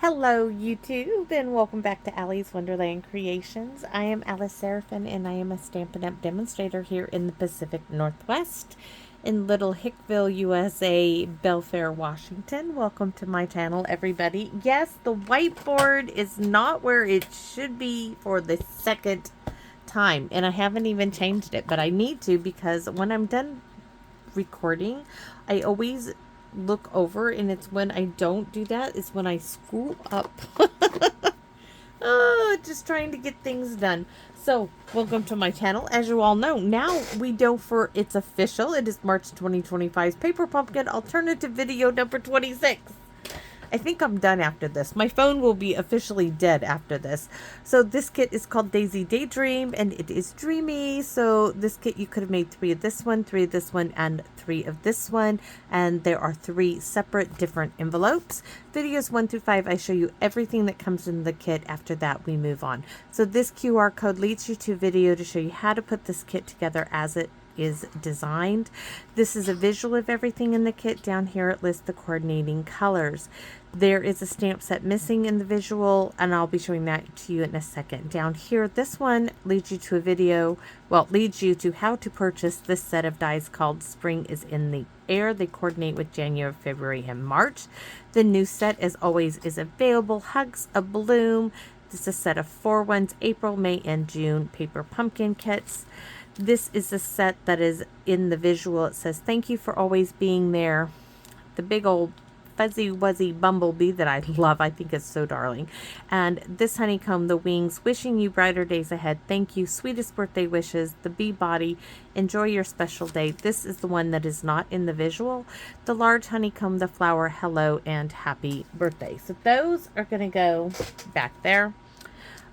Hello YouTube and welcome back to Allie's Wonderland Creations. I am Alice Seraphin and I am a Stampin' Up! Demonstrator here in the Pacific Northwest in Little Hickville, USA, Belfair, Washington. Welcome to my channel, everybody. Yes, the whiteboard is not where it should be for the second time, and I haven't even changed it, but I need to because when I'm done recording, I always look over, and it's when I don't do that is when I screw up. Just trying to get things done. So welcome to my channel. As you all know, now we know for it's official. It is March 2025's Paper Pumpkin Alternative Video number 26. I think I'm done after this. My phone will be officially dead after this. So this kit is called Daydream, and it is dreamy. So this kit, you could have made 3 of this one, 3 of this one, and 3 of this one. And there are 3 separate different envelopes. Videos 1 through 5, I show you everything that comes in the kit. After that, we move on. So this QR code leads you to a video to show you how to put this kit together as it is designed. This is a visual of everything in the kit. Down here it lists the coordinating colors. There is a stamp set missing in the visual, and I'll be showing that to you in a second. Down here, this one leads you to a video, well, leads you to how to purchase this set of dies called Spring is in the Air. They coordinate with January, February, and March. The new set, as always, is available. Hugs a Bloom. This is a set of 4 ones, April, May, and June Paper Pumpkin kits. This is a set that is in the visual. It says, "Thank you for always being there." The big old fuzzy wuzzy bumblebee that I love. I think it's so darling. And this honeycomb, the wings, wishing you brighter days ahead. Thank you. Sweetest birthday wishes. The bee body. Enjoy your special day. This is the one that is not in the visual. The large honeycomb, the flower, hello, and happy birthday. So those are going to go back there.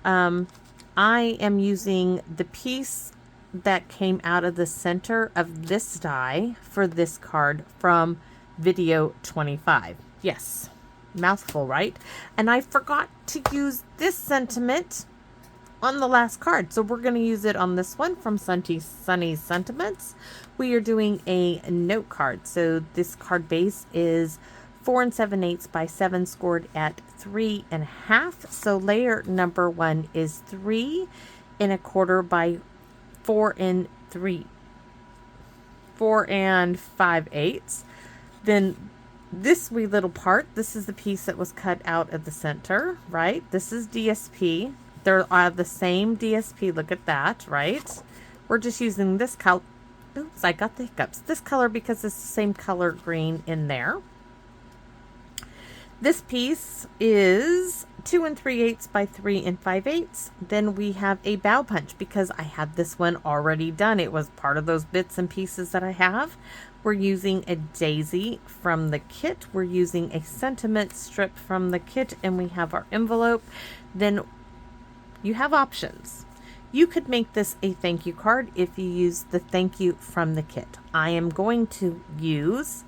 I am using the piece that came out of the center of this die for this card from video 25. Yes, mouthful, right? And I forgot to use this sentiment on the last card, so we're going to use it on this one from Sunny's Sentiments. We are doing a note card. So this card base is 4 7/8 by 7, scored at 3.5. So layer number 1 is 3 1/4 by 4 5/8. Then this wee little part, this is the piece that was cut out of the center, right? This is DSP. They're the same DSP. Look at that, right? We're just using this color. Oops, I got the hiccups. This color because it's the same color green in there. This piece is 2 3/8 by 3 5/8. Then we have a Bough Punch because I had this one already done. It was part of those bits and pieces that I have. We're using a daisy from the kit. We're using a sentiment strip from the kit, and we have our envelope. Then you have options. You could make this a thank you card if you use the thank you from the kit. I am going to use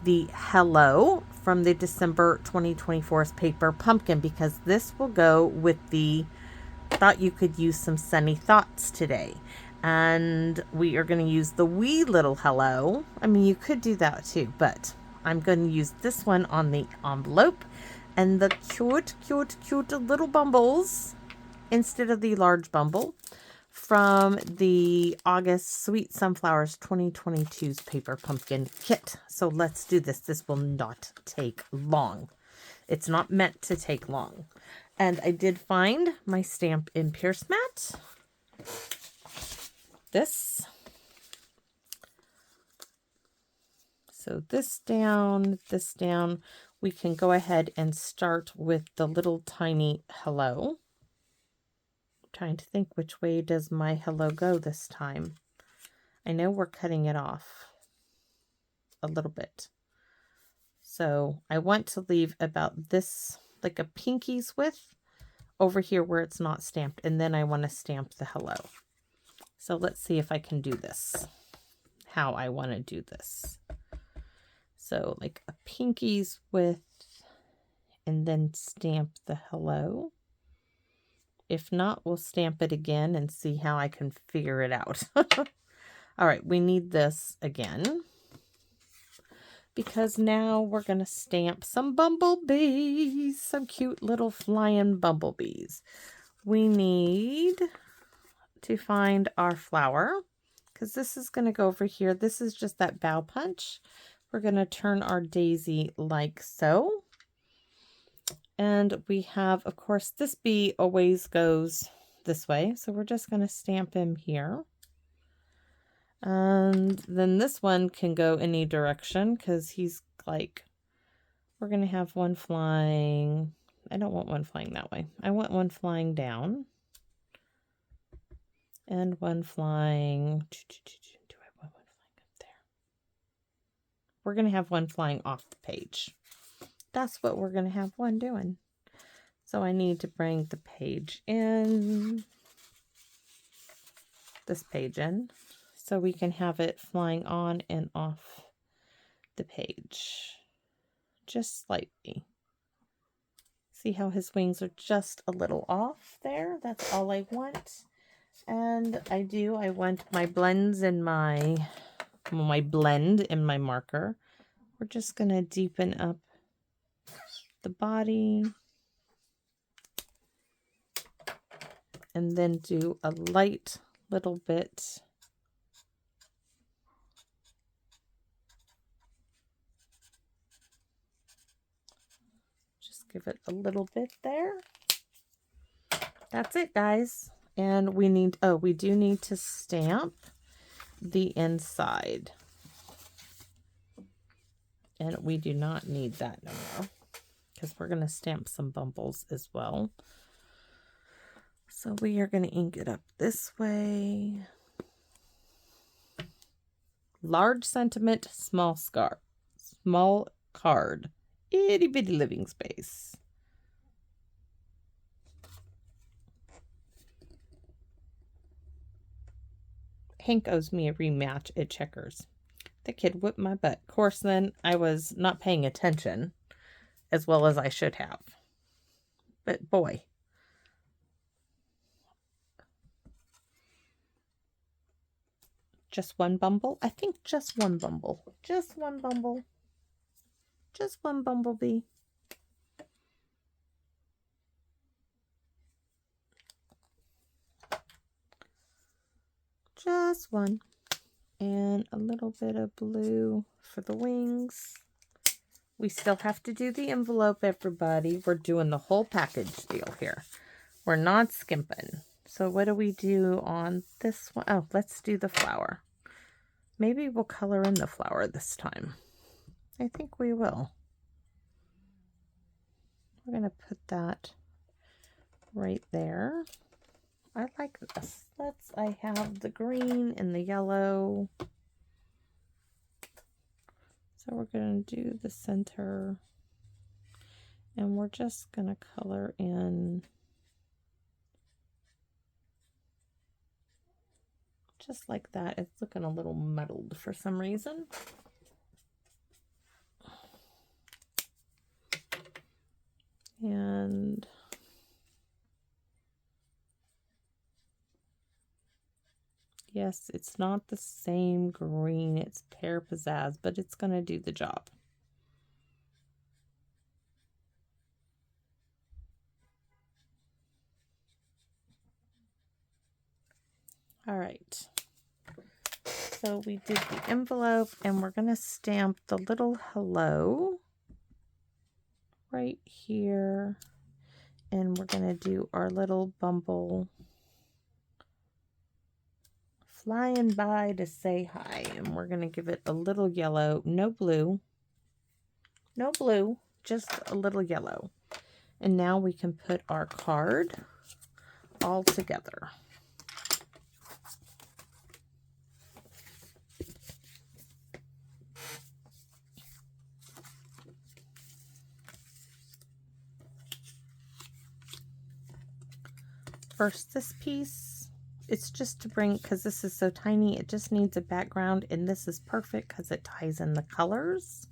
the hello from the December 2024's Paper Pumpkin because this will go with the thought you could use some sunny thoughts today. And we are going to use the wee little hello. I mean, you could do that too, but I'm going to use this one on the envelope and the cute little bumbles instead of the large bumble from the August Sweet Sunflowers 2022's Paper Pumpkin kit. So let's do this. This will not take long. It's not meant to take long. And I did find my Stampin' Pierce mat. This. So this down. We can go ahead and start with the little tiny hello. Trying to think which way does my hello go this time. I know we're cutting it off a little bit. So I want to leave about this, like a pinky's width over here where it's not stamped. And then I want to stamp the hello. So let's see if I can do this, how I want to do this. So like a pinky's width and then stamp the hello. If not, we'll stamp it again and see how I can figure it out. All right, we need this again. because now we're going to stamp some bumblebees, some cute little flying bumblebees. We need to find our flower, because this is going to go over here. This is just that bow punch. We're going to turn our daisy like so. And we have, of course, this bee always goes this way. So we're just going to stamp him here. And then this one can go any direction because he's like, we're going to have one flying. I don't want one flying that way. I want one flying down. And one flying. Do I want one flying up there? We're going to have one flying off the page. That's what we're going to have one doing. So I need to bring the page in. This page in. So we can have it flying on and off the page. Just slightly. See how his wings are just a little off there? That's all I want. And I want my blends in my blend in my marker. We're just going to deepen up the body. And then do a light little bit. Just give it a little bit there. That's it, guys. And we need, we do need to stamp the inside. And we do not need that no more, because we're going to stamp some bumbles as well. So we are going to ink it up this way. Large sentiment, small scar, small card, itty bitty living space. Hank owes me a rematch at checkers. The kid whipped my butt. Of course, then I was not paying attention as well as I should have. But boy. Just one bumble? I think just one bumble. Just one bumble. Just one bumblebee. Just one. And a little bit of blue for the wings. We still have to do the envelope, everybody. We're doing the whole package deal here. We're not skimping. So what do we do on this one? Oh, let's do the flower. Maybe we'll color in the flower this time. I think we will. We're going to put that right there. I like this. I have the green and the yellow. So we're going to do the center. And we're just going to color in just like that. It's looking a little muddled for some reason. And yes, it's not the same green. It's Pear Pizzazz, but it's going to do the job. All right. So we did the envelope, and we're going to stamp the little hello right here. And we're going to do our little bumble flying by to say hi. And we're going to give it a little yellow, no blue, just a little yellow. And now we can put our card all together. First, this piece, it's just to bring, because this is so tiny, it just needs a background, and this is perfect because it ties in the colors.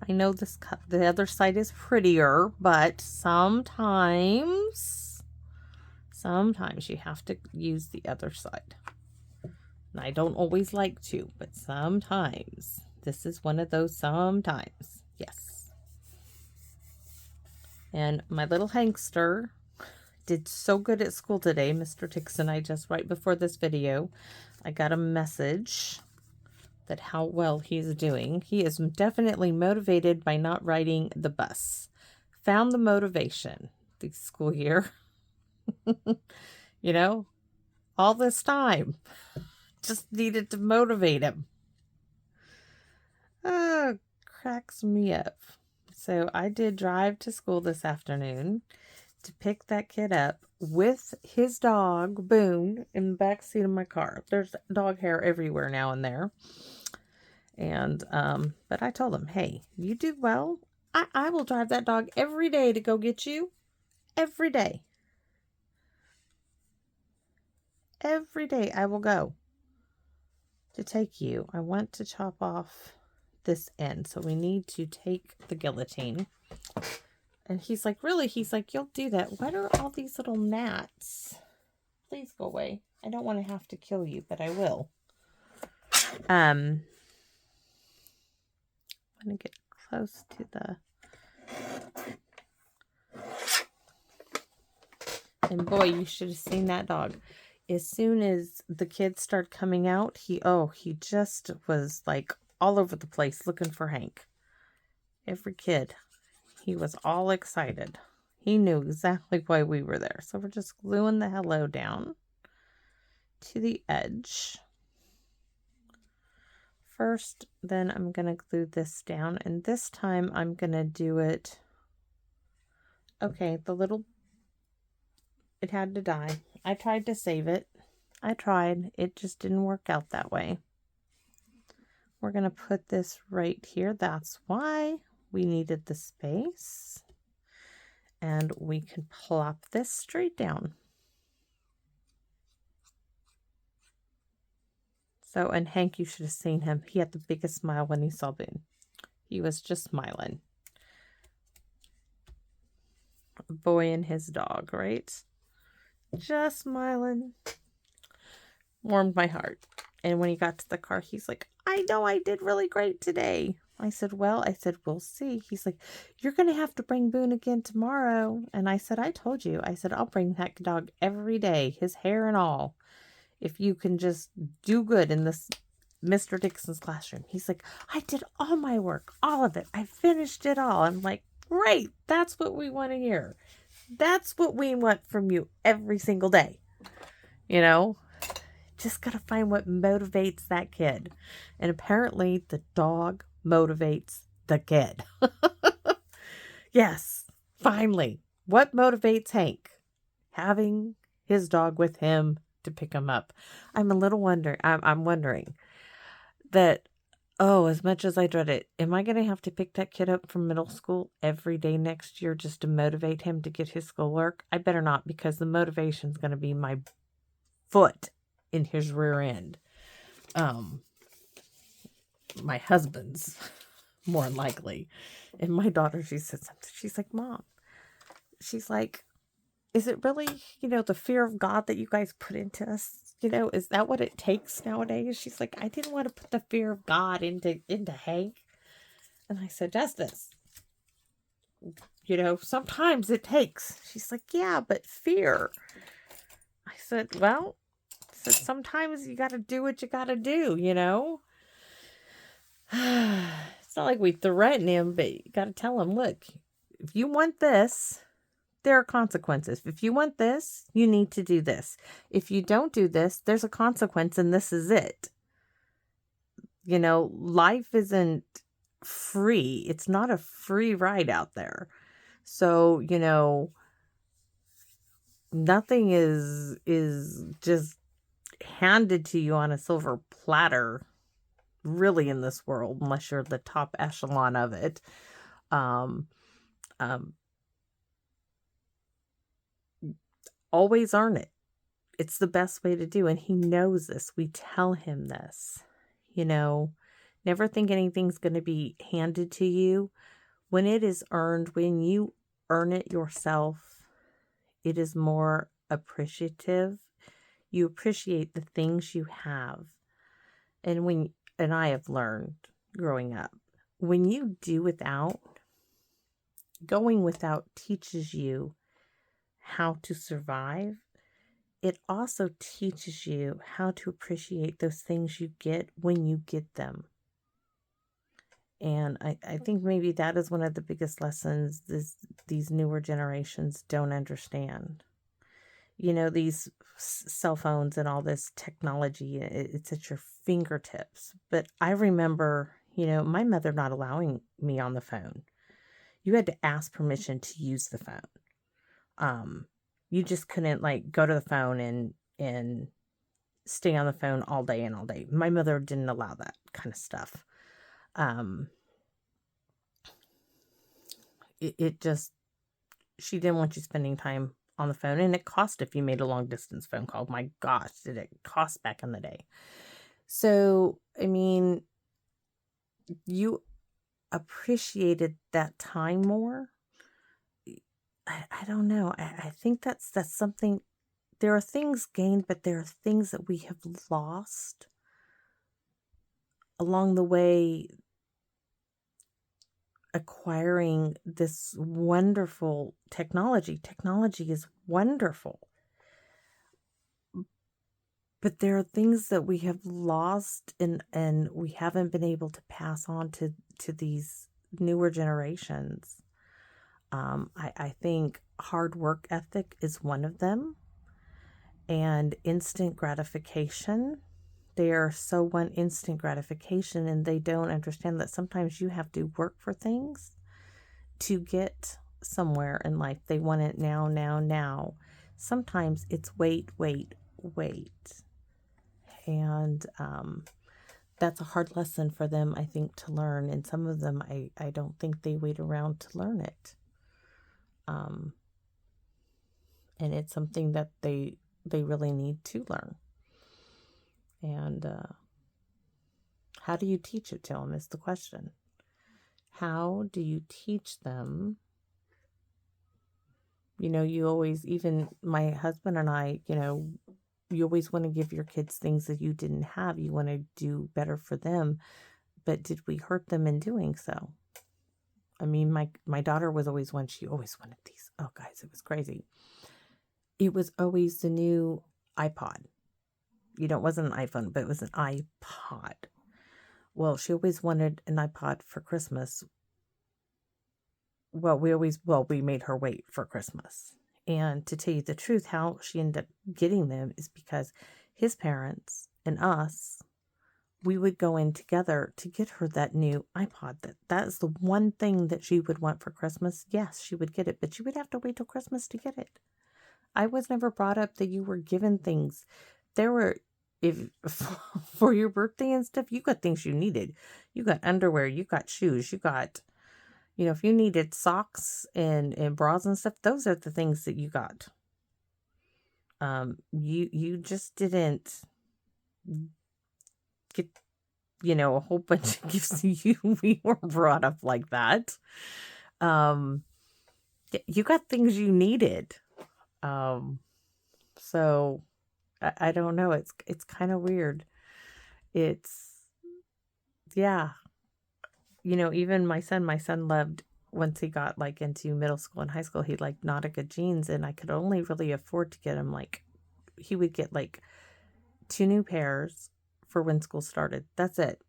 I know the other side is prettier, but sometimes Sometimes you have to use the other side. And I don't always like to, but sometimes. This is one of those sometimes. Yes. And my little Hankster did so good at school today. Mr. Tix and I, just right before this video, I got a message that how well he's doing. He is definitely motivated by not riding the bus. Found the motivation this school year. You know, all this time. Just needed to motivate him. Cracks me up. So I did drive to school this afternoon to pick that kid up with his dog, Boone, in the back seat of my car. There's dog hair everywhere now and there. And, but I told him, hey, you do well. I will drive that dog every day to go get you. Every day. Every day I will go to take you. I want to chop off this end. So we need to take the guillotine. And he's like, really? He's like, you'll do that. What are all these little gnats? Please go away. I don't want to have to kill you, but I will. I'm going to get close to the... And boy, you should have seen that dog. As soon as the kids started coming out, he just was like all over the place looking for Hank. Every kid. He was all excited. He knew exactly why we were there. So we're just gluing the hello down to the edge. First, then I'm going to glue this down. And this time I'm going to do it. Okay, it had to die. I tried to save it. I tried. It just didn't work out that way. We're going to put this right here. That's why we needed the space. And we can plop this straight down. So, and Hank, you should have seen him. He had the biggest smile when he saw Boone. He was just smiling. A boy and his dog, right? Just smiling. Warmed my heart. And when he got to the car, he's like, I know I did really great today. I said, we'll see. He's like, you're going to have to bring Boone again tomorrow. And I said, I told you. I said, I'll bring that dog every day, his hair and all. If you can just do good in this Mr. Dixon's classroom. He's like, I did all my work, all of it. I finished it all. I'm like, great. That's what we want to hear. That's what we want from you every single day. You know, just got to find what motivates that kid. And apparently the dog motivates the kid. Yes, finally. What motivates Hank? Having his dog with him to pick him up. I'm wondering that, as much as I dread it, am I going to have to pick that kid up from middle school every day next year just to motivate him to get his schoolwork? I better not, because the motivation is going to be my foot in his rear end. My husband's, more than likely. And my daughter, she said something. She's like, Mom, she's like, is it really, the fear of God that you guys put into us? Is that what it takes nowadays? She's like, I didn't want to put the fear of God into Hank. And I said, Justice, sometimes it takes. She's like, yeah, but fear. I said, sometimes you got to do what you got to do, It's not like we threaten him, but you got to tell him, look, if you want this, there are consequences. If you want this, you need to do this. If you don't do this, there's a consequence, and this is it. Life isn't free. It's not a free ride out there. So, nothing is just handed to you on a silver platter, really, in this world, unless you're the top echelon of it. Always earn it. It's the best way to do. And he knows this. We tell him this. Never think anything's going to be handed to you. When it is earned, when you earn it yourself, it is more appreciative. You appreciate the things you have. And I have learned growing up, when you do without, going without teaches you how to survive. It also teaches you how to appreciate those things you get when you get them. And I think maybe that is one of the biggest lessons these newer generations don't understand. You know, these cell phones and all this technology, it's at your fingertips. But I remember, you know, my mother not allowing me on the phone. You had to ask permission to use the phone. You just couldn't like go to the phone and stay on the phone all day and all day. My mother didn't allow that kind of stuff. It just, she didn't want you spending time on the phone, and it cost if you made a long distance phone call. My gosh, did it cost back in the day. So, I mean, you appreciated that time more. I don't know. I think that's something. There are things gained, but there are things that we have lost along the way, acquiring this wonderful technology. Technology is wonderful. But there are things that we have lost and we haven't been able to pass on to these newer generations. I think hard work ethic is one of them. And instant gratification. They are so want instant gratification, and they don't understand that sometimes you have to work for things to get somewhere in life. They want it now, now, now. Sometimes it's wait. And that's a hard lesson for them, I think, to learn. And some of them, I don't think they wait around to learn it. And it's something that they really need to learn. And how do you teach it to them is the question. How do you teach them? You know, you always, even my husband and I, you know, you always want to give your kids things that you didn't have. You want to do better for them. But did we hurt them in doing so? I mean, my daughter was always one, she always wanted these. Oh, guys, it was crazy. It was always the new iPod. You know, it wasn't an iPhone, but it was an iPod. Well, she always wanted an iPod for Christmas. Well, we made her wait for Christmas. And to tell you the truth, how she ended up getting them is because his parents and us, we would go in together to get her that new iPod. That is the one thing that she would want for Christmas. Yes, she would get it, but she would have to wait till Christmas to get it. I was never brought up that you were given things. There were, if for your birthday and stuff, you got things you needed. You got underwear, you got shoes, you got, you know, if you needed socks and bras and stuff, those are the things that you got. You just didn't get, you know, a whole bunch of gifts. We weren't brought up like that. You got things you needed. So I don't know. It's kind of weird. Yeah. You know, even my son loved, once he got like into middle school and high school, he liked Nautica jeans, and I could only really afford to get him like, he would get like 2 new pairs for when school started. That's it.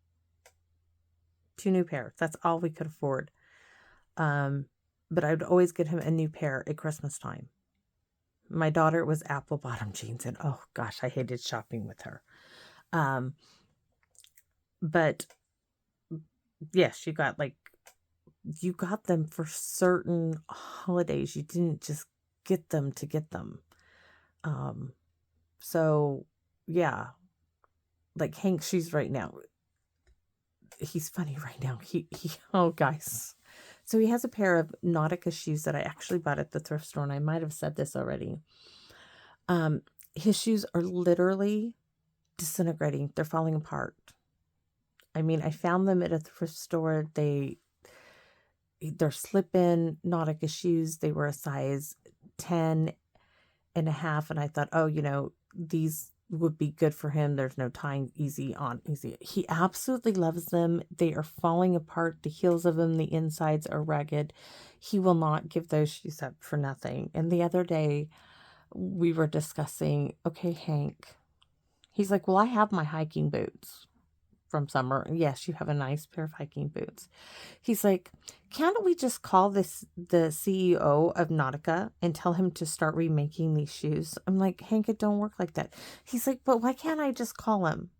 2 new pairs. That's all we could afford. But I would always get him a new pair at Christmas time. My daughter, it was apple bottom jeans, and oh gosh, I hated shopping with her. But yes, you got them for certain holidays. You didn't just get them to get them. So yeah, like Hank's shoes right now. He's funny right now. He oh guys. So he has a pair of Nautica shoes that I actually bought at the thrift store, and I might have said this already. His shoes are literally disintegrating. They're falling apart. I mean, I found them at a thrift store. They're slip-in Nautica shoes. They were a size 10, and a half, and I thought, oh, you know, these would be good for him. There's no tying, easy on, easy. He absolutely loves them. They are falling apart. The heels of them, the insides are ragged. He will not give those shoes up for nothing. And the other day we were discussing, okay, Hank, he's like, well, I have my hiking boots from summer. Yes, you have a nice pair of hiking boots. He's like, can't we just call this the CEO of Nautica and tell him to start remaking these shoes? I'm like, Hank, it don't work like that. He's like, but why can't I just call him?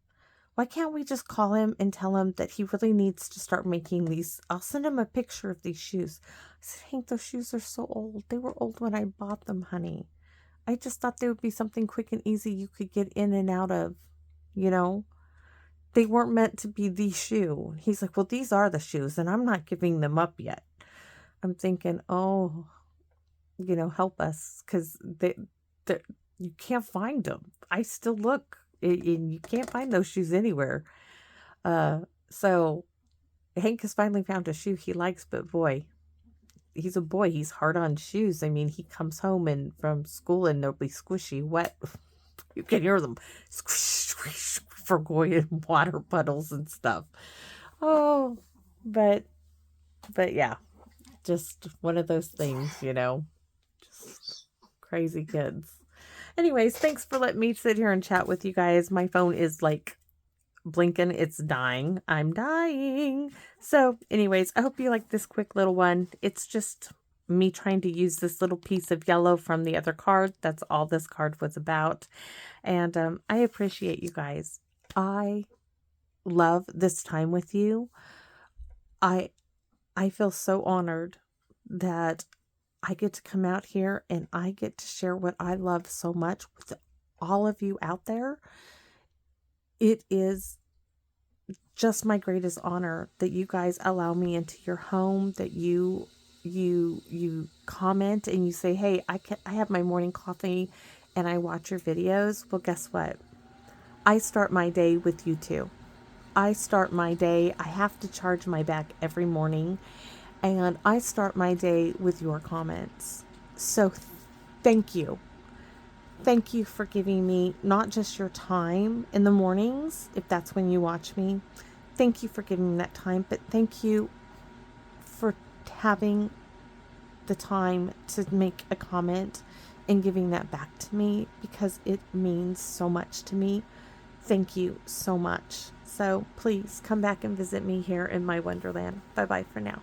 Why can't we just call him and tell him that he really needs to start making these? I'll send him a picture of these shoes. I said, Hank, those shoes are so old. They were old when I bought them, honey. I just thought they would be something quick and easy you could get in and out of, you know? They weren't meant to be the shoe. He's like, well, these are the shoes, and I'm not giving them up yet. I'm thinking, oh, you know, help us, because you can't find them. I still look, and you can't find those shoes anywhere. So Hank has finally found a shoe he likes, but boy, he's a boy. He's hard on shoes. I mean, he comes home and from school and they'll be squishy, wet. You can hear them squish, squish, squish for going in water puddles and stuff. Oh, but yeah, just one of those things, you know, just crazy kids. Anyways, thanks for letting me sit here and chat with you guys. My phone is like blinking. It's dying. I'm dying. So anyways, I hope you like this quick little one. It's just me trying to use this little piece of yellow from the other card. That's all this card was about. And I appreciate you guys. I love this time with you. I feel so honored that I get to come out here and I get to share what I love so much with all of you out there. It is just my greatest honor that you guys allow me into your home, that you comment and you say, hey, I have my morning coffee and I watch your videos. Well, guess what? I start my day with you too. I start my day. I have to charge my back every morning, and I start my day with your comments. So thank you. Thank you for giving me not just your time in the mornings, if that's when you watch me. Thank you for giving me that time, but thank you for having the time to make a comment and giving that back to me, because it means so much to me. Thank you so much. So please come back and visit me here in my wonderland. Bye-bye for now.